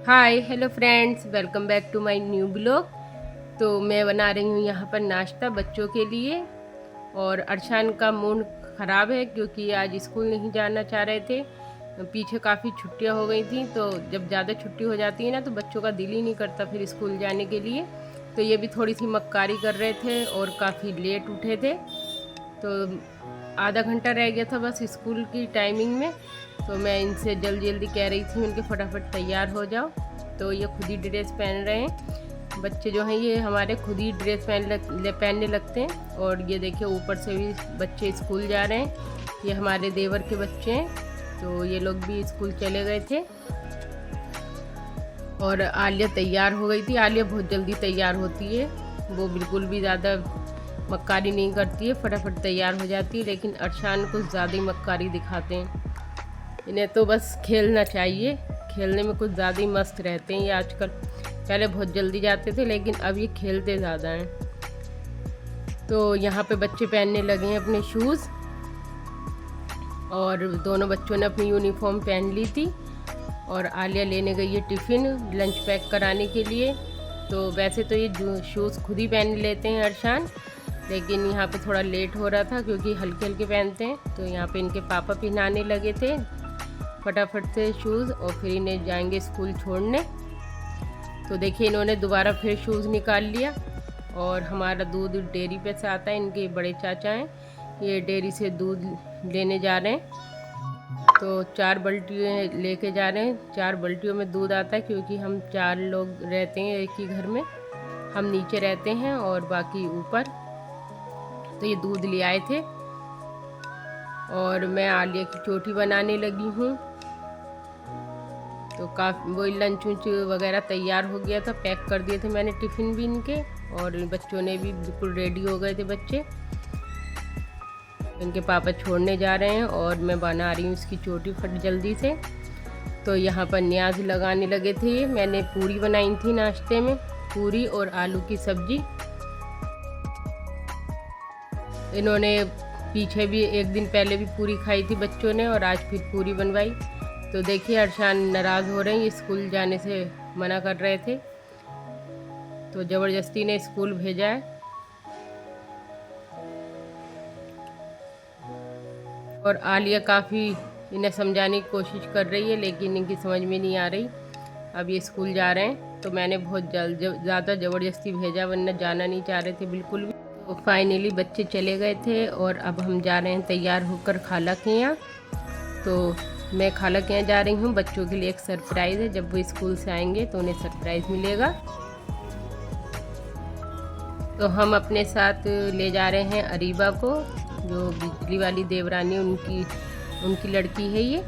Hi hello friends, welcome back to my new blog. तो मैं बना रही हूँ यहाँ पर नाश्ता बच्चों के लिए। और अरशान का मूड ख़राब है क्योंकि आज स्कूल नहीं जाना चाह रहे थे। पीछे काफ़ी छुट्टियाँ हो गई थी, तो जब ज़्यादा छुट्टी हो जाती है ना तो बच्चों का दिल ही नहीं करता फिर स्कूल जाने के लिए। तो ये भी थोड़ी सी मक्कारी कर रहे थे और काफ़ी लेट उठे थे। तो आधा घंटा रह गया था बस स्कूल की टाइमिंग में। तो मैं इनसे जल्दी जल्दी कह रही थी उनके फटाफट तैयार हो जाओ। तो ये खुद ही ड्रेस पहन रहे हैं। बच्चे जो हैं ये हमारे खुद ही ड्रेस पहनने लगते हैं। और ये देखिए ऊपर से भी बच्चे स्कूल जा रहे हैं। ये हमारे देवर के बच्चे हैं, तो ये लोग भी स्कूल चले गए थे। और आलिया तैयार हो गई थी। आलिया बहुत जल्दी तैयार होती है, वो बिल्कुल भी ज़्यादा मक्कारी नहीं करती है, फटाफट तैयार हो जाती है। लेकिन अरशान कुछ ज़्यादा ही मक्कारी दिखाते हैं। इन्हें तो बस खेलना चाहिए, खेलने में कुछ ज़्यादा ही मस्त रहते हैं ये आजकल। पहले बहुत जल्दी जाते थे लेकिन अब ये खेलते ज़्यादा हैं। तो यहाँ पे बच्चे पहनने लगे हैं अपने शूज़। और दोनों बच्चों ने अपनी यूनिफॉर्म पहन ली थी। और आलिया लेने गई है टिफ़िन लंच पैक कराने के लिए। तो वैसे तो ये शूज़ खुद ही पहन लेते हैं अरशान, लेकिन यहाँ पे थोड़ा लेट हो रहा था क्योंकि हल्के हल्के पहनते हैं। तो यहाँ पे इनके पापा पहनाने लगे थे फटाफट से शूज़, और फिर इन्हें जाएंगे स्कूल छोड़ने। तो देखिए इन्होंने दोबारा फिर शूज़ निकाल लिया। और हमारा दूध डेयरी पे से आता है, इनके बड़े चाचा हैं, ये डेयरी से दूध लेने जा रहे हैं। तो 4 बाल्टियाँ लेके जा रहे हैं। 4 बाल्टियों में दूध आता है क्योंकि हम 4 लोग रहते हैं एक ही घर में। हम नीचे रहते हैं और बाकी ऊपर। तो ये दूध ले आए थे। और मैं आलिया की चोटी बनाने लगी हूँ। तो काफ़ी वही लंच उंच वगैरह तैयार हो गया था, पैक कर दिए थे मैंने टिफ़िन भी इनके। और बच्चों ने भी बिल्कुल रेडी हो गए थे बच्चे। इनके पापा छोड़ने जा रहे हैं और मैं बना रही हूँ इसकी चोटी फट जल्दी से। तो यहाँ पर न्याज लगाने लगे थे। मैंने पूरी बनाई थी नाश्ते में, पूरी और आलू की सब्जी। इन्होंने पीछे भी एक दिन पहले भी पूरी खाई थी बच्चों ने, और आज फिर पूरी बनवाई। तो देखिए अरशान नाराज़ हो रहे हैं, ये स्कूल जाने से मना कर रहे थे तो ज़बरदस्ती ने स्कूल भेजा है। और आलिया काफ़ी इन्हें समझाने की कोशिश कर रही है लेकिन इनकी समझ में नहीं आ रही। अब ये स्कूल जा रहे हैं तो मैंने बहुत ज़्यादा ज़बरदस्ती भेजा, वरना जाना नहीं चाह रहे थे बिल्कुल भी। तो फाइनली बच्चे चले गए थे और अब हम जा रहे हैं तैयार होकर खाला के यहाँ। तो मैं खाला के यहाँ जा रही हूँ। बच्चों के लिए एक सरप्राइज़ है, जब वो स्कूल से आएंगे तो उन्हें सरप्राइज़ मिलेगा। तो हम अपने साथ ले जा रहे हैं अरीबा को, जो बिजली वाली देवरानी उनकी लड़की है। ये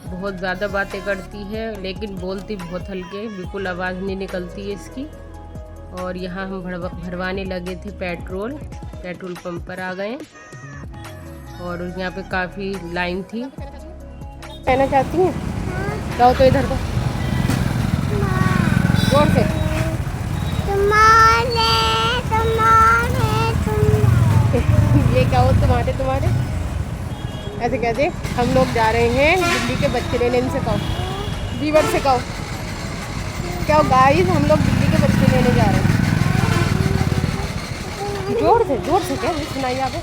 बहुत ज़्यादा बातें करती है लेकिन बोलती बहुत हल्के, बिल्कुल आवाज़ नहीं निकलती है इसकी। और यहाँ हम भरवाने लगे थे पेट्रोल पंप पर आ गए। और यहाँ पे काफ़ी लाइन थी। कहना चाहती हैं? जाओ तो इधर को जोर से। ये क्या हो तुम्हारे ऐसे कहते। हम लोग जा रहे हैं दिल्ली के बच्चे लेने। इनसे कहो, दीवर से कहो, क्या हो गाइस, हम लोग दिल्ली के बच्चे लेने जा रहे हैं। जोर से क्या सुनाई आगे।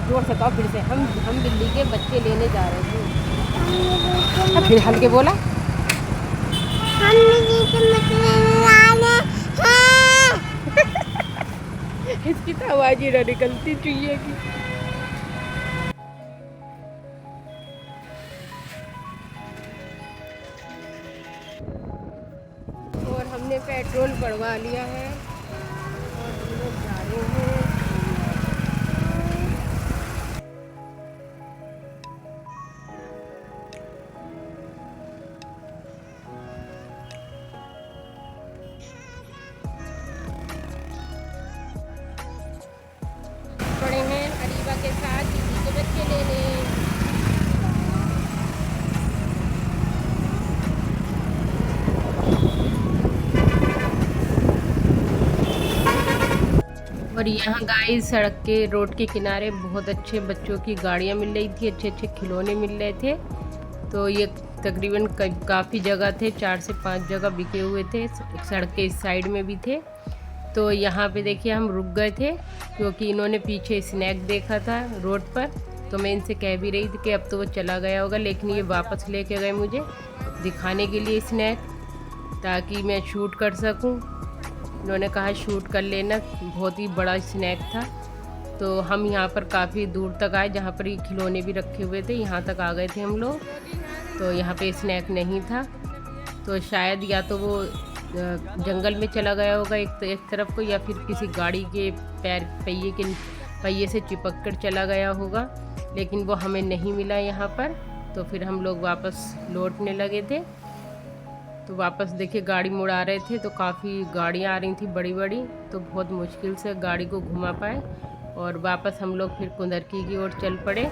जोर से कहो फिर से। हम दिल्ली के बच्चे लेने जा रहे हैं। फिर हल्के बोला। इसकी तो आवाज़ ही ना निकलती चुहिए की। और हमने पेट्रोल भरवा लिया है और हम लोग जा रहे हैं। पड़े हैं अरीबा के साथ दीदी के बच्चे लेने। और यहाँ गाइस सड़क के रोड के किनारे बहुत अच्छे बच्चों की गाड़ियाँ मिल रही थी, अच्छे अच्छे खिलौने मिल रहे थे। तो ये तकरीबन काफ़ी जगह थे, 4 से 5 जगह बिके हुए थे, सड़क के इस साइड में भी थे। तो यहाँ पे देखिए हम रुक गए थे क्योंकि इन्होंने पीछे स्नैक देखा था रोड पर। तो मैं इनसे कह भी रही थी कि अब तो वो चला गया होगा, लेकिन ये वापस लेके गए मुझे दिखाने के लिए स्नैक, ताकि मैं शूट कर सकूं। इन्होंने कहा शूट कर लेना, बहुत ही बड़ा स्नैक था। तो हम यहाँ पर काफ़ी दूर तक आए, जहाँ पर ये खिलौने भी रखे हुए थे, यहाँ तक आ गए थे हम लोग। तो यहाँ पे स्नैक नहीं था, तो शायद या तो वो जंगल में चला गया होगा एक तरफ को, या फिर किसी गाड़ी के पहिए से चिपक कर चला गया होगा, लेकिन वो हमें नहीं मिला यहाँ पर। तो फिर हम लोग वापस लौटने लगे थे। तो वापस देखिए गाड़ी मुड़ा रहे थे, तो काफ़ी गाड़ियाँ आ रही थी बड़ी बड़ी, तो बहुत मुश्किल से गाड़ी को घुमा पाए। और वापस हम लोग फिर कुंदरकी की ओर चल पड़े।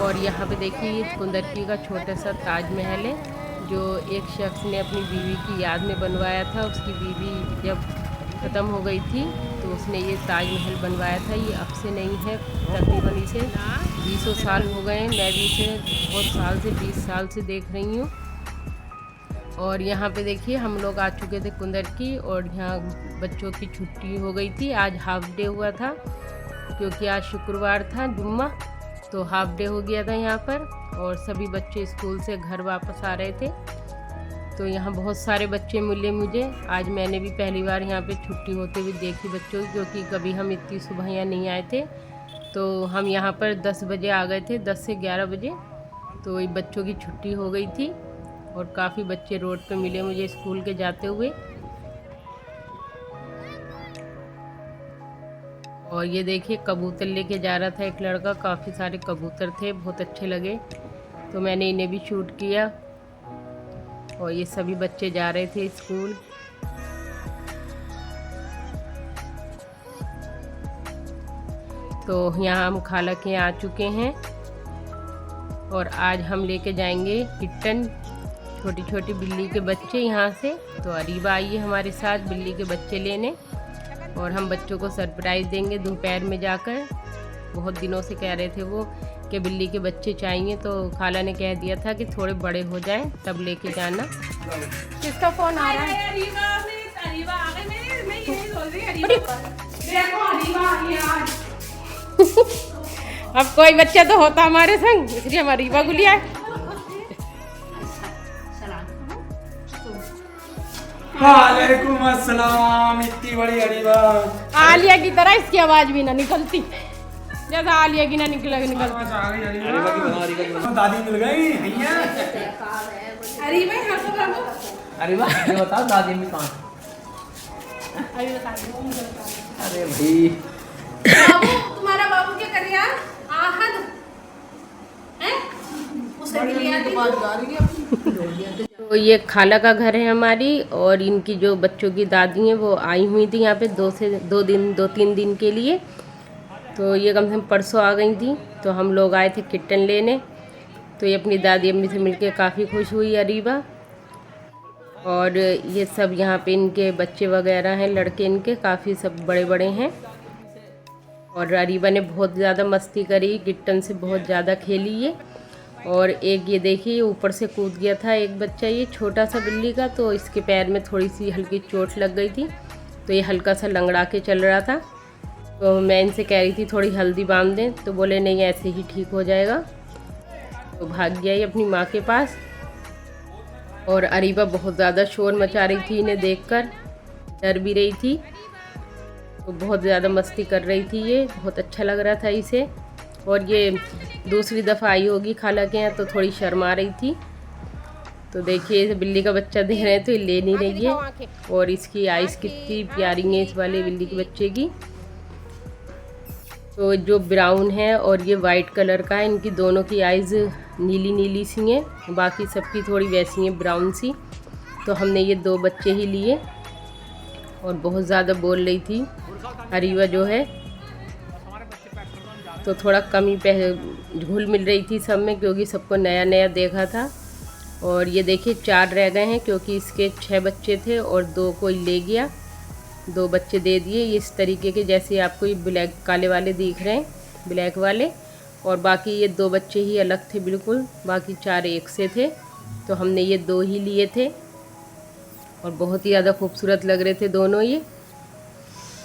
और यहाँ पे देखिए कुंदरकी का छोटा सा ताजमहल है, जो एक शख्स ने अपनी बीवी की याद में बनवाया था। उसकी बीवी जब ख़त्म हो गई थी तो उसने ये ताजमहल बनवाया था। ये अब से नहीं है, तकरीबन इसे 20 साल हो गए हैं। मैं भी इसे बहुत साल से 20 साल से देख रही हूँ। और यहाँ पे देखिए हम लोग आ चुके थे कुंदरकी, और यहाँ बच्चों की छुट्टी हो गई थी। आज हाफ डे हुआ था क्योंकि आज शुक्रवार था, जुम्मा, तो हाफ डे हो गया था यहाँ पर। और सभी बच्चे स्कूल से घर वापस आ रहे थे। तो यहाँ बहुत सारे बच्चे मिले मुझे। आज मैंने भी पहली बार यहाँ पे छुट्टी होते हुए देखी बच्चों की, क्योंकि कभी हम इतनी सुबह यहाँ नहीं आए थे। तो हम यहाँ पर 10 बजे आ गए थे, 10 से 11 बजे। तो ये बच्चों की छुट्टी हो गई थी और काफ़ी बच्चे रोड पे मिले मुझे स्कूल के जाते हुए। और ये देखिए कबूतर लेके जा रहा था एक लड़का, काफ़ी सारे कबूतर थे, बहुत अच्छे लगे, तो मैंने इन्हें भी शूट किया। और ये सभी बच्चे जा रहे थे स्कूल। तो यहाँ हम खाला के आ चुके हैं, और आज हम लेके जाएंगे किट्टन, छोटी छोटी बिल्ली के बच्चे यहाँ से। तो अरीबा आई है हमारे साथ बिल्ली के बच्चे लेने, और हम बच्चों को सरप्राइज़ देंगे दोपहर में जाकर। बहुत दिनों से कह रहे थे वो कि बिल्ली के बच्चे चाहिए, तो खाला ने कह दिया था कि थोड़े बड़े हो जाएं तब लेके जाना। किसका फ़ोन आ रहा है? अब कोई बच्चा तो होता हमारे संग, इसलिए हमारी अरीबा को लिया है। वालेकुम अस्सलाम। इतनी बड़ी अरीबा, आलिया की तरह इसकी आवाज भी ना निकलती, जैसा आलिया की ना निकलती। दादी मिल गई। अरीबा ये बताओ दादी में कहाँ? अरे भाई बाबू, तुम्हारा बाबू क्या कर रहा है? आहद हैं? उसे भी लिया थी। तो ये खाला का घर है हमारी, और इनकी जो बच्चों की दादी हैं वो आई हुई थी यहाँ पे 2-3 दिन के लिए। तो ये कम से कम परसों आ गई थी। तो हम लोग आए थे किट्टन लेने। तो ये अपनी दादी अम्मी से मिलके काफ़ी खुश हुई अरीबा। और ये सब यहाँ पे इनके बच्चे वगैरह हैं, लड़के इनके काफ़ी सब बड़े बड़े हैं। और अरीबा ने बहुत ज़्यादा मस्ती करी, किट्टन से बहुत ज़्यादा खेली ये। और एक ये देखिए ऊपर से कूद गया था एक बच्चा, ये छोटा सा बिल्ली का, तो इसके पैर में थोड़ी सी हल्की चोट लग गई थी, तो ये हल्का सा लंगड़ा के चल रहा था। तो मैं इनसे कह रही थी थोड़ी हल्दी बांध दें, तो बोले नहीं ऐसे ही ठीक हो जाएगा। तो भाग गया ये अपनी माँ के पास। और अरीबा बहुत ज़्यादा शोर मचा रही थी इन्हें देखकर, डर भी रही थी, तो बहुत ज़्यादा मस्ती कर रही थी ये, बहुत अच्छा लग रहा था इसे। और ये दूसरी दफ़ा आई होगी खाला के यहाँ, तो थोड़ी शर्मा रही थी। तो देखिए इस बिल्ली का बच्चा दे रहे हैं तो ये ले नहीं रही है। और इसकी आइज़ कितनी प्यारी है इस वाले बिल्ली के बच्चे की। तो जो ब्राउन है और ये वाइट कलर का है, इनकी दोनों की आइज़ नीली नीली सी हैं, बाकी सबकी थोड़ी वैसी हैं ब्राउन सी। तो हमने ये 2 बच्चे ही लिए। और बहुत ज़्यादा बोल रही थी अरीबा जो है, तो थोड़ा कम ही घुल मिल रही थी सब में, क्योंकि सबको नया नया देखा था। और ये देखिए 4 रह गए हैं, क्योंकि इसके 6 बच्चे थे और 2 कोई ले गया, 2 बच्चे दे दिए इस तरीके के, जैसे आपको ये ब्लैक काले वाले दिख रहे हैं, ब्लैक वाले। और बाकी ये 2 बच्चे ही अलग थे बिल्कुल, बाकी 4 एक से थे। तो हमने ये 2 ही लिए थे और बहुत ही ज़्यादा खूबसूरत लग रहे थे दोनों, ये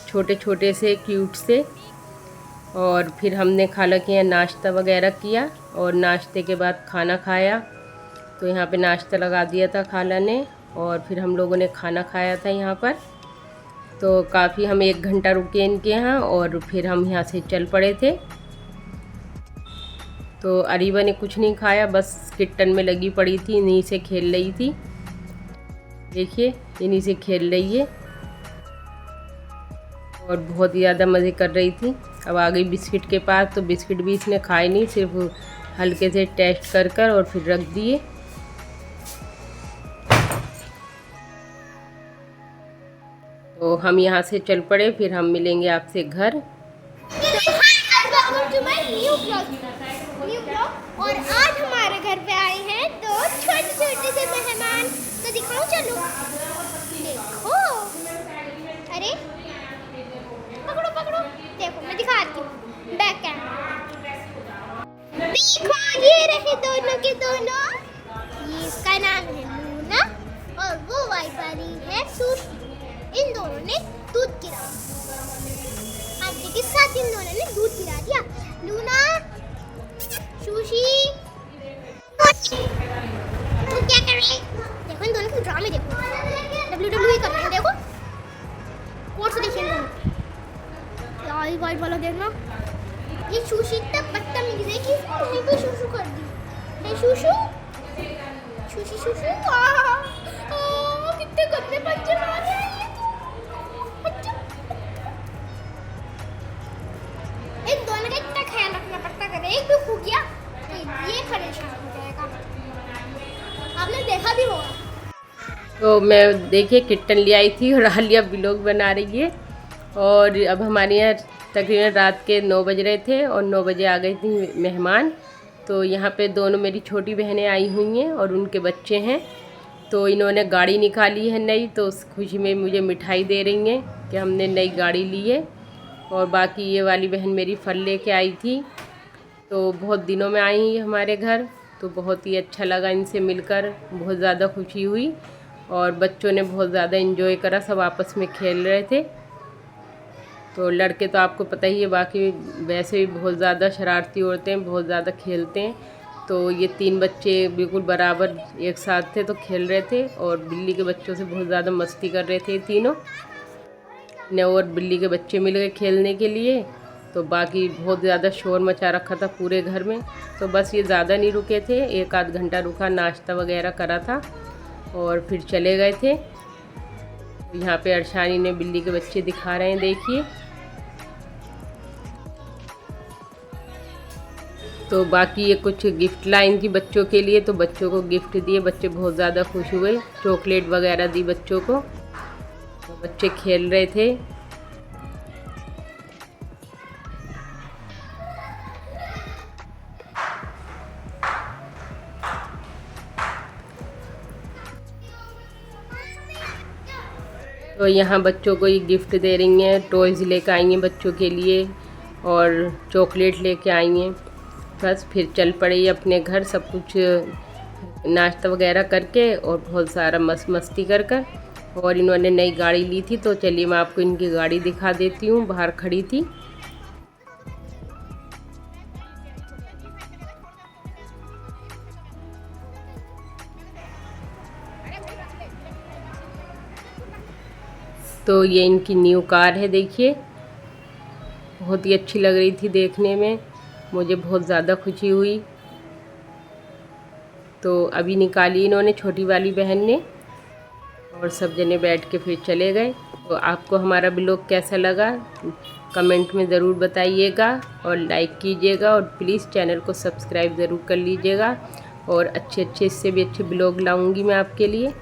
छोटे छोटे से क्यूट से। और फिर हमने खाला के यहाँ नाश्ता वगैरह किया और नाश्ते के बाद खाना खाया। तो यहाँ पे नाश्ता लगा दिया था खाला ने और फिर हम लोगों ने खाना खाया था यहाँ पर। तो काफ़ी हम 1 घंटा रुके इनके यहाँ और फिर हम यहाँ से चल पड़े थे। तो अरीबा ने कुछ नहीं खाया, बस किट्टन में लगी पड़ी थी, इन्हीं से खेल रही थी। देखिए इन्हीं से खेल रही है और बहुत ही ज़्यादा मज़े कर रही थी। अब आ गई बिस्किट के पास, तो बिस्किट भी इसने खाए नहीं, सिर्फ हल्के से टेस्ट कर कर और फिर रख दिए। तो हम यहाँ से चल पड़े, फिर हम मिलेंगे आपसे घर। और आज हमारे घर पे आए हैं 2 छोटे से मेहमान। तो दिखाऊं, चलो देखो। अरे पकड़ो पकड़ो, देखो मैं दिखाती हूँ बैक कैमरा। देखो ये रहे दोनों के दोनों। ये इसका नाम है लूना और वो वाइट वाली है सुशी। इन दोनों ने दूध गिरा, आंटी के साथ इन दोनों ने दूध गिरा दिया। लूना, सुशी, तुम क्या कर रहे? देखो इन दोनों के ड्रामे, देखो WWE कर रहे हैं, देखो कौन सा देखिए यार, वाइट वाला देखना। ये सुशी इतना बदतमीज है कि इसको वहीं पे शूशू कर दी। हे शूशू, सुशी सुशी, कितने गंदे बच्चे मारे हैं ये बच्चे। इन दोनों का इतना ख्याल रखना पड़ता है, एक भी खो गया तो ये परेशान हो जाएगा। आपने देखा भी होगा। तो मैं देखिए किट्टन ले आई थी और आलिया व्लॉग बना रही है। और अब हमारे यहाँ तकरीबन रात के 9 बज रहे थे और 9 बजे आ गई थी मेहमान। तो यहाँ पे दोनों मेरी छोटी बहनें आई हुई हैं और उनके बच्चे हैं। तो इन्होंने गाड़ी निकाली है नई, तो उस खुशी में मुझे मिठाई दे रही हैं कि हमने नई गाड़ी ली है। और बाकी ये वाली बहन मेरी फल लेके आई थी, तो बहुत दिनों में आई हैं हमारे घर, तो बहुत ही अच्छा लगा इनसे मिलकर, बहुत ज़्यादा खुशी हुई। और बच्चों ने बहुत ज़्यादा एंजॉय करा, सब आपस में खेल रहे थे। तो लड़के तो आपको पता ही है, बाकी वैसे भी बहुत ज़्यादा शरारती होते हैं, बहुत ज़्यादा खेलते हैं। तो ये 3 बच्चे बिल्कुल बराबर एक साथ थे, तो खेल रहे थे और बिल्ली के बच्चों से बहुत ज़्यादा मस्ती कर रहे थे तीनों ने। और बिल्ली के बच्चे मिल गए खेलने के लिए, तो बाकी बहुत ज़्यादा शोर मचा रखा था पूरे घर में। तो बस ये ज़्यादा नहीं रुके थे, 1 आध घंटा रुका, नाश्ता वगैरह करा था और फिर चले गए थे। यहाँ पे अर्शानी ने बिल्ली के बच्चे दिखा रहे हैं, देखिए। तो बाकी ये कुछ गिफ्ट लाई थी बच्चों के लिए, तो बच्चों को गिफ्ट दिए, बच्चे बहुत ज़्यादा खुश हुए। चॉकलेट वगैरह दी बच्चों को, तो बच्चे खेल रहे थे। तो यहाँ बच्चों को ये गिफ्ट दे रही हैं, टॉयज़ लेकर आई हैं बच्चों के लिए और चॉकलेट लेके आई हैं। बस फिर चल पड़ी अपने घर, सब कुछ नाश्ता वगैरह करके और बहुत सारा मस्ती कर कर। और इन्होंने नई गाड़ी ली थी, तो चलिए मैं आपको इनकी गाड़ी दिखा देती हूँ, बाहर खड़ी थी। तो ये इनकी न्यू कार है, देखिए बहुत ही अच्छी लग रही थी देखने में, मुझे बहुत ज़्यादा खुशी हुई। तो अभी निकाली इन्होंने छोटी वाली बहन ने और सब जने बैठ के फिर चले गए। तो आपको हमारा ब्लॉग कैसा लगा कमेंट में ज़रूर बताइएगा और लाइक कीजिएगा और प्लीज़ चैनल को सब्सक्राइब ज़रूर कर लीजिएगा। और अच्छे इससे भी अच्छे ब्लॉग लाऊंगी मैं आपके लिए।